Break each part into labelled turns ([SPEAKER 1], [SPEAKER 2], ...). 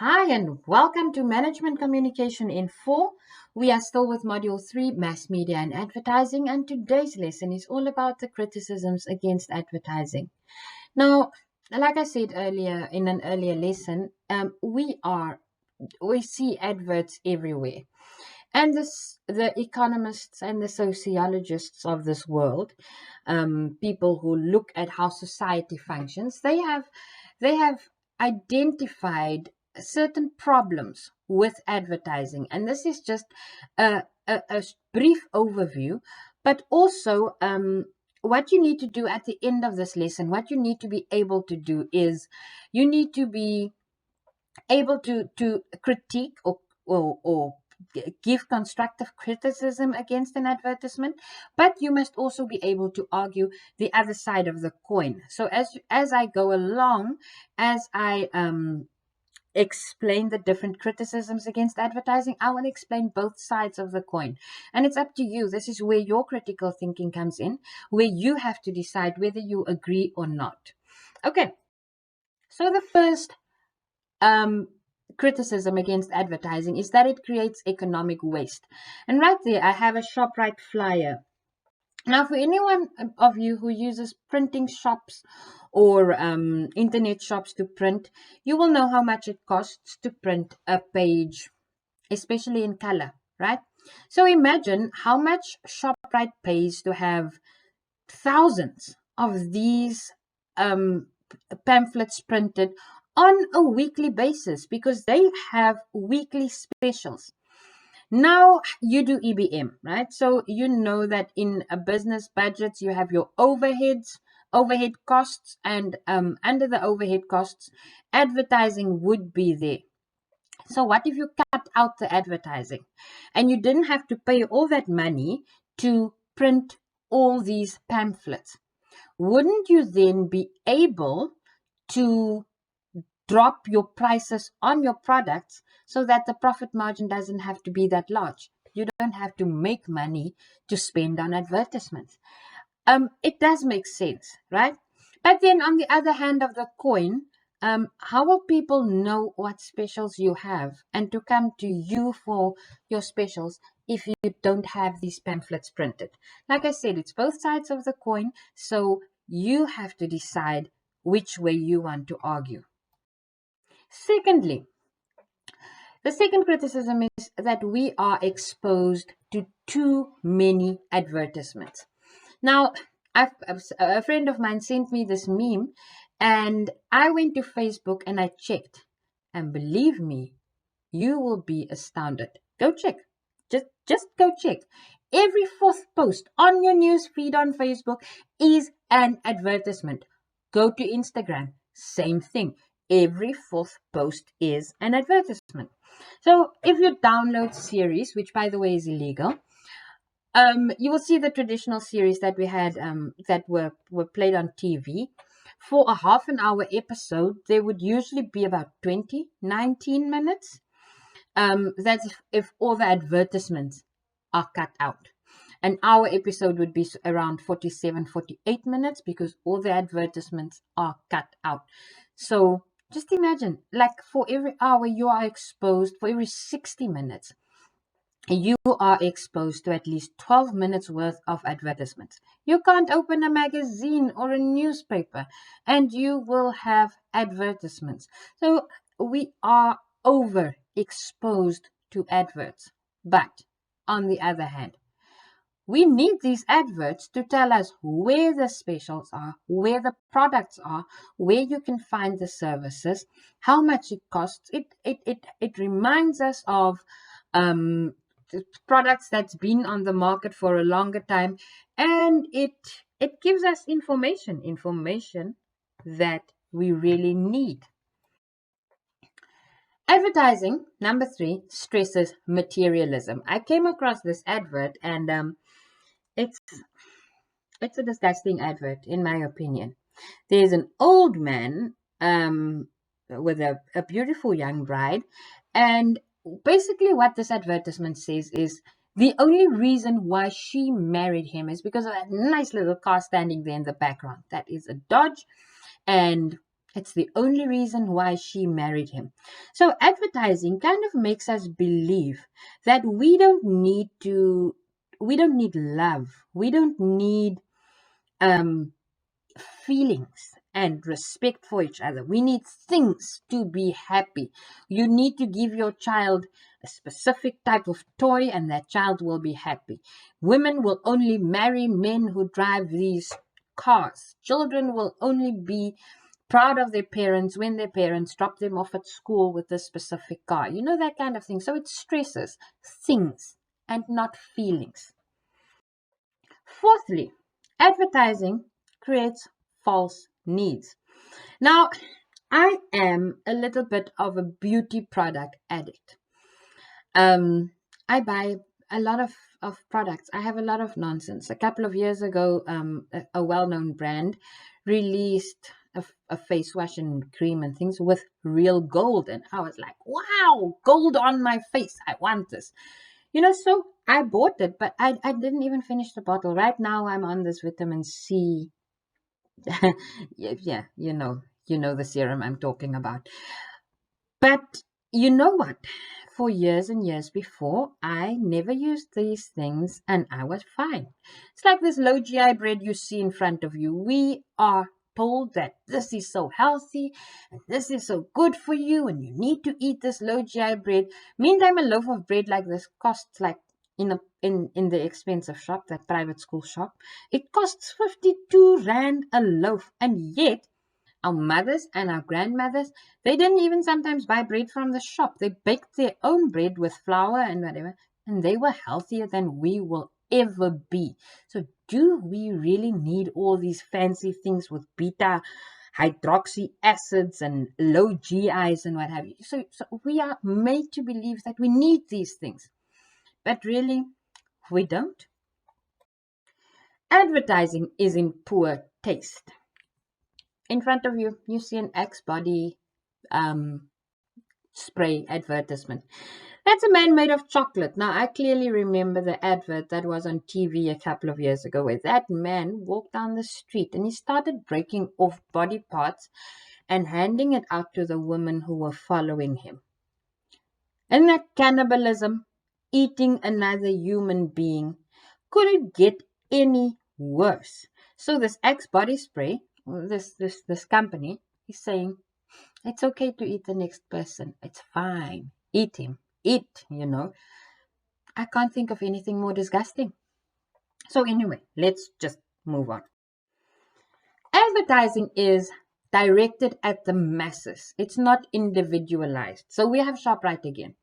[SPEAKER 1] Hi, and welcome to Management Communication in 4. We are still with Module 3, Mass Media and Advertising, and today's lesson is all about the criticisms against advertising. Now, like I said earlier in an earlier lesson, we see adverts everywhere. And the economists and the sociologists of this world, people who look at how society functions, they have identified certain problems with advertising. And this is just a brief overview, but also what you need to do at the end of this lesson, what you need to be able to do is you need to be able to critique or give constructive criticism against an advertisement, but you must also be able to argue the other side of the coin. So as I go along, as I explain the different criticisms against advertising, I will explain both sides of the coin. And it's up to you. This is where your critical thinking comes in, where you have to decide whether you agree or not. Okay, so the first criticism against advertising is that it creates economic waste. And right there, I have a ShopRite flyer. Now, for anyone of you who uses printing shops or internet shops to print, you will know how much it costs to print a page, especially in color, right? So imagine how much ShopRite pays to have thousands of these pamphlets printed on a weekly basis because they have weekly specials. Now you do EBM, right? So you know that in a business budgets you have your overhead costs, and under the overhead costs, advertising would be there. So what if you cut out the advertising and you didn't have to pay all that money to print all these pamphlets? Wouldn't you then be able to drop your prices on your products so that the profit margin doesn't have to be that large? You don't have to make money to spend on advertisements. It does make sense, right? But then on the other hand of the coin, how will people know what specials you have and to come to you for your specials if you don't have these pamphlets printed? Like I said, it's both sides of the coin, so you have to decide which way you want to argue. Secondly, the second criticism is that we are exposed to too many advertisements. Now, a friend of mine sent me this meme, and I went to Facebook and I checked. And believe me, you will be astounded. Go check. Just go check. Every fourth post on your news feed on Facebook is an advertisement. Go to Instagram, same thing. Every fourth post is an advertisement. So if you download series, which by the way is illegal, you will see the traditional series that we had that were played on TV. For a half an hour episode, there would usually be about 19 minutes. That's if all the advertisements are cut out. An hour episode would be around 47-48 minutes because all the advertisements are cut out. So just imagine, like for every hour you are exposed, for every 60 minutes, you are exposed to at least 12 minutes worth of advertisements. You can't open a magazine or a newspaper and you will have advertisements. So we are overexposed to adverts. But on the other hand, we need these adverts to tell us where the specials are, where the products are, where you can find the services, how much it costs. It reminds us of products that's been on the market for a longer time, and it gives us information that we really need. Advertising, number 3, stresses materialism. I came across this advert, and it's it's a disgusting advert, in my opinion. There's an old man with a beautiful young bride, and basically what this advertisement says is the only reason why she married him is because of that nice little car standing there in the background. That is a Dodge, and It's the only reason why she married him. So advertising kind of makes us believe that we don't need love. We don't need um feelings and respect for each other. We need things to be happy. You need to give your child a specific type of toy and that child will be happy. Women will only marry men who drive these cars. Children will only be proud of their parents when their parents drop them off at school with a specific car. You know, that kind of thing. So it stresses things and not feelings. Fourthly, advertising creates false needs. Now, I am a little bit of a beauty product addict. I buy a lot of products. I have a lot of nonsense. A couple of years ago, a well-known brand released a face wash and cream and things with real gold. And I was like, wow, gold on my face. I want this. So I bought it, but I didn't even finish the bottle. Right now, I'm on this vitamin C. Yeah, you know the serum I'm talking about. But you know what? For years and years before, I never used these things and I was fine. It's like this low GI bread you see in front of you. We are told that this is so healthy and this is so good for you and you need to eat this low GI bread. Meantime, a loaf of bread like this costs like in the expensive shop, that private school shop, it costs 52 rand a loaf, and yet our mothers and our grandmothers, they didn't even sometimes buy bread from the shop. They baked their own bread with flour and whatever, and they were healthier than we will ever be. So do we really need all these fancy things with beta hydroxy acids and low GIs and what have you? So we are made to believe that we need these things, but really we don't. Advertising is in poor taste. In front of you, you see an Axe body spray advertisement. That's a man made of chocolate. Now, I clearly remember the advert that was on TV a couple of years ago where that man walked down the street and he started breaking off body parts and handing it out to the women who were following him. Isn't that cannibalism? Eating another human being. Could it get any worse? So this Axe body spray, this company, is saying it's okay to eat the next person. It's fine. Eat him. Eat. I can't think of anything more disgusting. So anyway, let's just move on. Advertising is directed at the masses. It's not individualized. So we have ShopRite again.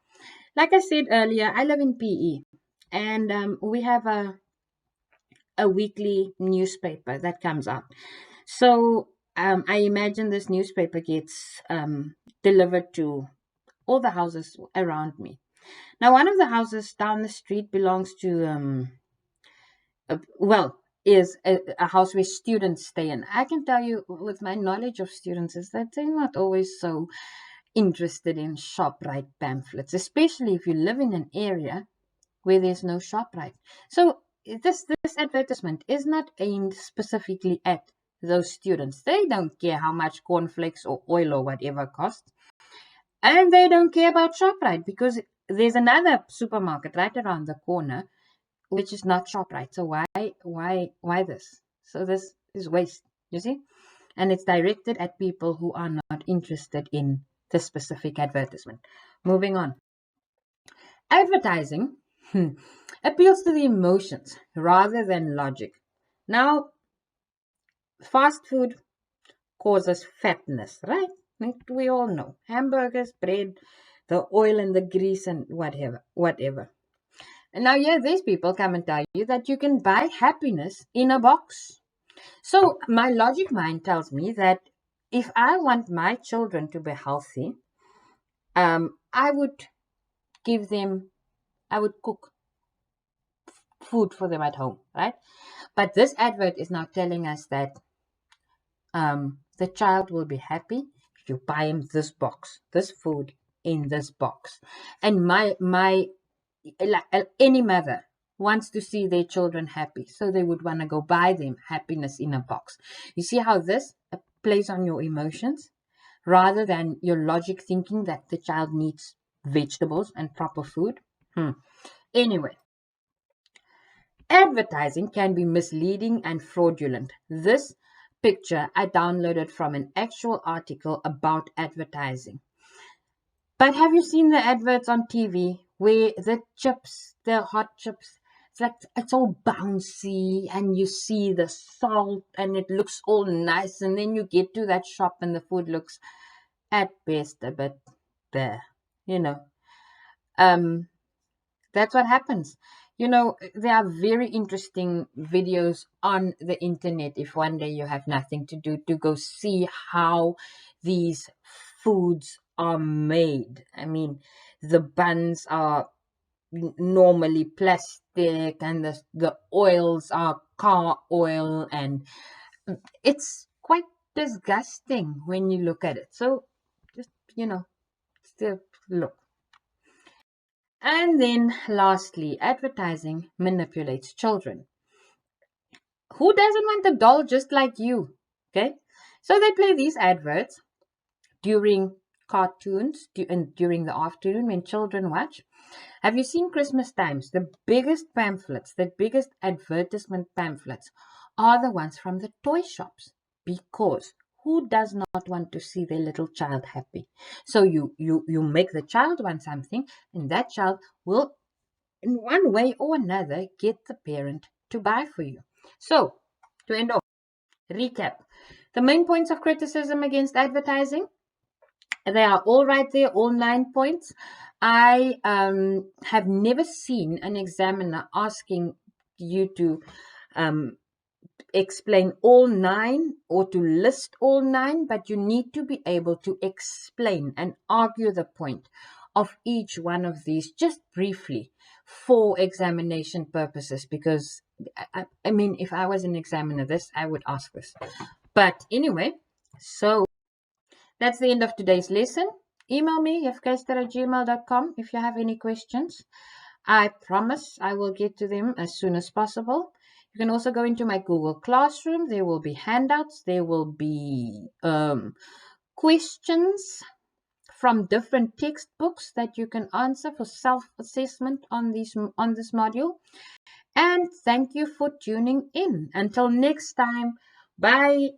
[SPEAKER 1] Like I said earlier, I live in PE, and we have a weekly newspaper that comes out. So I imagine this newspaper gets delivered to all the houses around me. Now, one of the houses down the street belongs to, is a house where students stay in. I can tell you, with my knowledge of students, is that they're not always so interested in ShopRite pamphlets, especially if you live in an area where there's no ShopRite. So this advertisement is not aimed specifically at those students. They don't care how much cornflakes or oil or whatever costs. And they don't care about ShopRite because there's another supermarket right around the corner, which is not ShopRite. So why this? So this is waste, you see? And it's directed at people who are not interested in the specific advertisement. Moving on. Advertising appeals to the emotions rather than logic. Now, fast food causes fatness, right? We all know. Hamburgers, bread, the oil and the grease and whatever. And now, yeah, these people come and tell you that you can buy happiness in a box. So my logic mind tells me that if I want my children to be healthy, I would cook food for them at home, right? But this advert is now telling us that the child will be happy if you buy him this box, this food in this box. And any mother wants to see their children happy, so they would want to go buy them happiness in a box. You see how this plays on your emotions? rather than your logic thinking that the child needs vegetables and proper food. Anyway, advertising can be misleading and fraudulent. This picture I downloaded from an actual article about advertising. But have you seen the adverts on TV where the chips, the hot chips, it's all bouncy and you see the salt and it looks all nice, and then you get to that shop and the food looks at best a bit there, you know. Um, that's what happens. There are very interesting videos on the internet if one day you have nothing to do, to go see how these foods are made. I mean, the buns are normally plastic and the oils are car oil, and it's quite disgusting when you look at it. So just, still look. And then lastly, advertising manipulates children. Who doesn't want a doll just like you? Okay. So they play these adverts during cartoons and during the afternoon when children watch. Have you seen Christmas times? The biggest pamphlets, the biggest advertisement pamphlets are the ones from the toy shops, because who does not want to see their little child happy? So you make the child want something, and that child will, in one way or another, get the parent to buy for you. So, to end off, recap. The main points of criticism against advertising, they are all right there, all 9 points. I have never seen an examiner asking you to explain all 9 or to list all 9, but you need to be able to explain and argue the point of each one of these just briefly for examination purposes, because I mean, if I was an examiner, I would ask this. But anyway, so that's the end of today's lesson. Email me, yefkester@gmail.com, if you have any questions. I promise I will get to them as soon as possible. You can also go into my Google Classroom. There will be handouts. There will be questions from different textbooks that you can answer for self-assessment on this module. And thank you for tuning in. Until next time, bye.